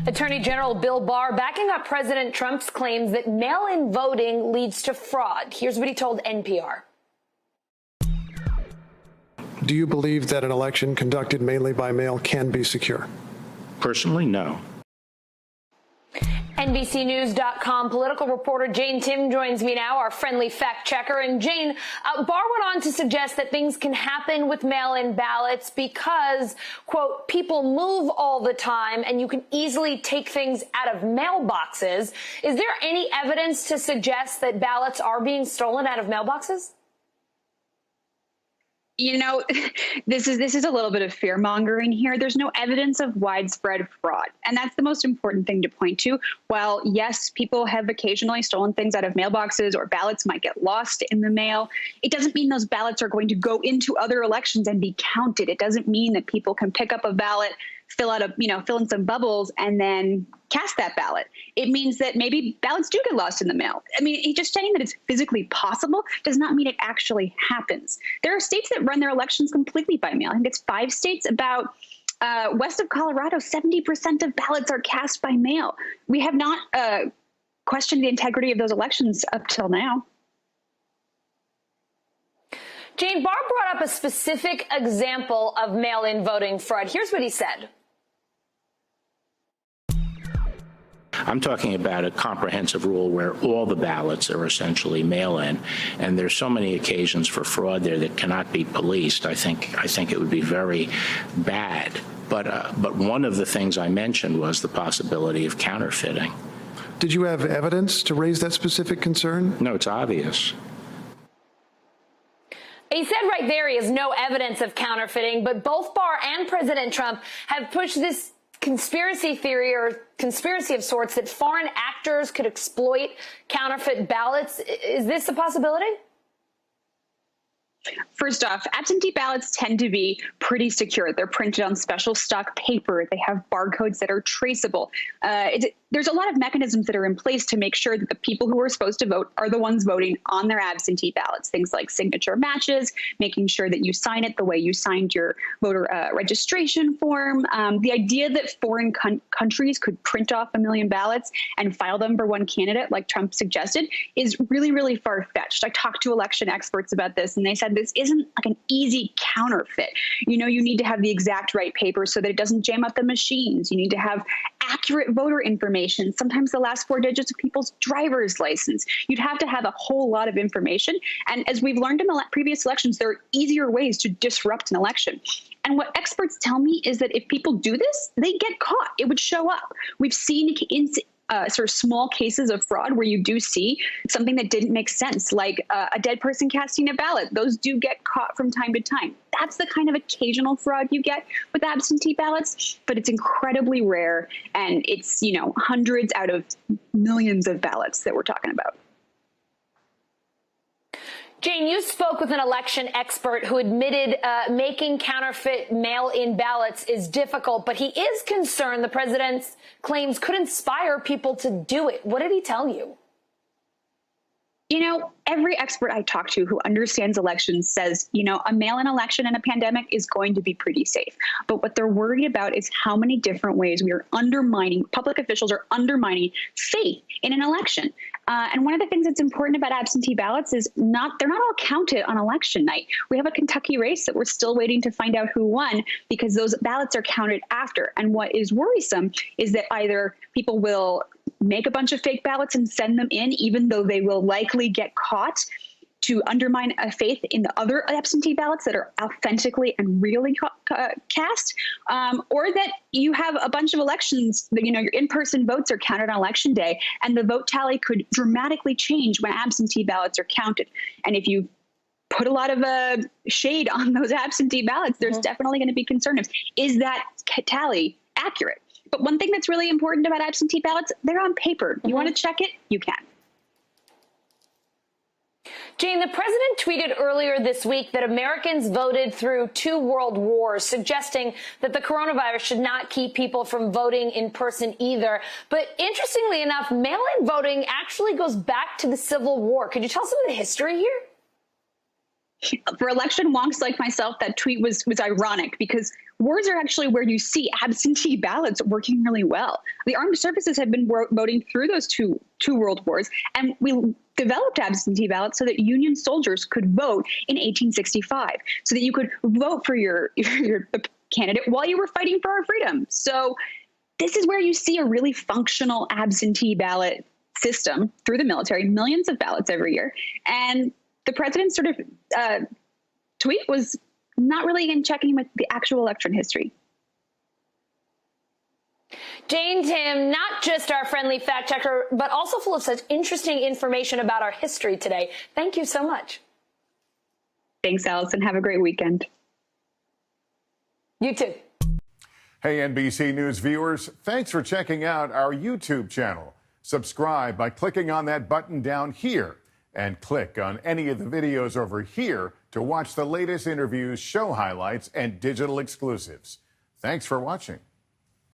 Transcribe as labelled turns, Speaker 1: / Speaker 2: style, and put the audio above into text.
Speaker 1: Attorney General Bill Barr backing up President Trump's claims that mail-in voting leads to fraud. Here's what he told NPR.
Speaker 2: Do you believe that an election conducted mainly by mail can be secure?
Speaker 3: Personally, no.
Speaker 1: NBCNews.com political reporter Jane Timm joins me now, our friendly fact checker. And Jane, Barr went on to suggest that things can happen with mail-in ballots because, quote, people move all the time and you can easily take things out of mailboxes. Is there any evidence to suggest that ballots are being stolen out of mailboxes?
Speaker 4: You know, this is a little bit of fear mongering here. There's no evidence of widespread fraud. And that's the most important thing to point to. While, yes, people have occasionally stolen things out of mailboxes or ballots might get lost in the mail, it doesn't mean those ballots are going to go into other elections and be counted. It doesn't mean that people can pick up a ballot, fill in some bubbles and then cast that ballot. It means that maybe ballots do get lost in the mail. I mean, just saying that it's physically possible does not mean it actually happens. There are states that run their elections completely by mail. I think it's 5 states about west of Colorado, 70% of ballots are cast by mail. We have not questioned the integrity of those elections up till now.
Speaker 1: Jane, Barr brought up a specific example of mail-in voting fraud. Here's what he said.
Speaker 3: I'm talking about a comprehensive rule where all the ballots are essentially mail-in, and there's so many occasions for fraud there that cannot be policed. I think it would be very bad. But one of the things I mentioned was the possibility of counterfeiting.
Speaker 2: Did you have evidence to raise that specific concern?
Speaker 3: No, it's obvious.
Speaker 1: He said right there he has no evidence of counterfeiting, but both Barr and President Trump have pushed this conspiracy theory or conspiracy of sorts that foreign actors could exploit counterfeit ballots. Is this a possibility?
Speaker 4: First off, absentee ballots tend to be pretty secure. They're printed on special stock paper. They have barcodes that are traceable. There's a lot of mechanisms that are in place to make sure that the people who are supposed to vote are the ones voting on their absentee ballots. Things like signature matches, making sure that you sign it the way you signed your voter registration form. The idea that foreign countries could print off 1 million ballots and file them for one candidate, like Trump suggested, is really, really far-fetched. I talked to election experts about this, and they said this isn't like an easy counterfeit. You know, you need to have the exact right paper so that it doesn't jam up the machines. You need to have accurate voter information, sometimes the last 4 digits of people's driver's license. You'd have to have a whole lot of information. And as we've learned in previous elections, there are easier ways to disrupt an election. And what experts tell me is that if people do this, they get caught. It would show up. We've seen sort of small cases of fraud where you do see something that didn't make sense, like a dead person casting a ballot. Those do get caught from time to time. That's the kind of occasional fraud you get with absentee ballots, but it's incredibly rare, and it's, you know, hundreds out of millions of ballots that we're talking about.
Speaker 1: Jane, you spoke with an election expert who admitted making counterfeit mail-in ballots is difficult, but he is concerned the president's claims could inspire people to do it. What did he tell you?
Speaker 4: You know, every expert I talk to who understands elections says, you know, a mail-in election in a pandemic is going to be pretty safe. But what they're worried about is how many different ways we are undermining, public officials are undermining faith in an election. And one of the things that's important about absentee ballots is they're not all counted on election night. We have a Kentucky race that we're still waiting to find out who won because those ballots are counted after. And what is worrisome is that either people will make a bunch of fake ballots and send them in, even though they will likely get caught, to undermine a faith in the other absentee ballots that are authentically and really cast, or that you have a bunch of elections that, you know, your in-person votes are counted on election day, and the vote tally could dramatically change when absentee ballots are counted. And if you put a lot of shade on those absentee ballots, there's definitely going to be concern of, is that tally accurate? But one thing that's really important about absentee ballots, they're on paper. You want to check it, you can.
Speaker 1: Jane, the president tweeted earlier this week that Americans voted through 2 world wars, suggesting that the coronavirus should not keep people from voting in person either. But interestingly enough, mail-in voting actually goes back to the Civil War. Could you tell us some of the history here?
Speaker 4: For election wonks like myself, that tweet was ironic because wards are actually where you see absentee ballots working really well. The armed services have been voting through those two world wars, and we developed absentee ballots so that Union soldiers could vote in 1865, so that you could vote for your candidate while you were fighting for our freedom. So this is where you see a really functional absentee ballot system through the military, millions of ballots every year. And the president's sort of tweet was not really in checking with the actual election history.
Speaker 1: Jane Timm, not just our friendly fact checker, but also full of such interesting information about our history today. Thank you so much.
Speaker 4: Thanks, Allison. Have a great weekend.
Speaker 1: You too.
Speaker 5: Hey, NBC News viewers, thanks for checking out our YouTube channel. Subscribe by clicking on that button down here and click on any of the videos over here to watch the latest interviews, show highlights, and digital exclusives. Thanks for watching.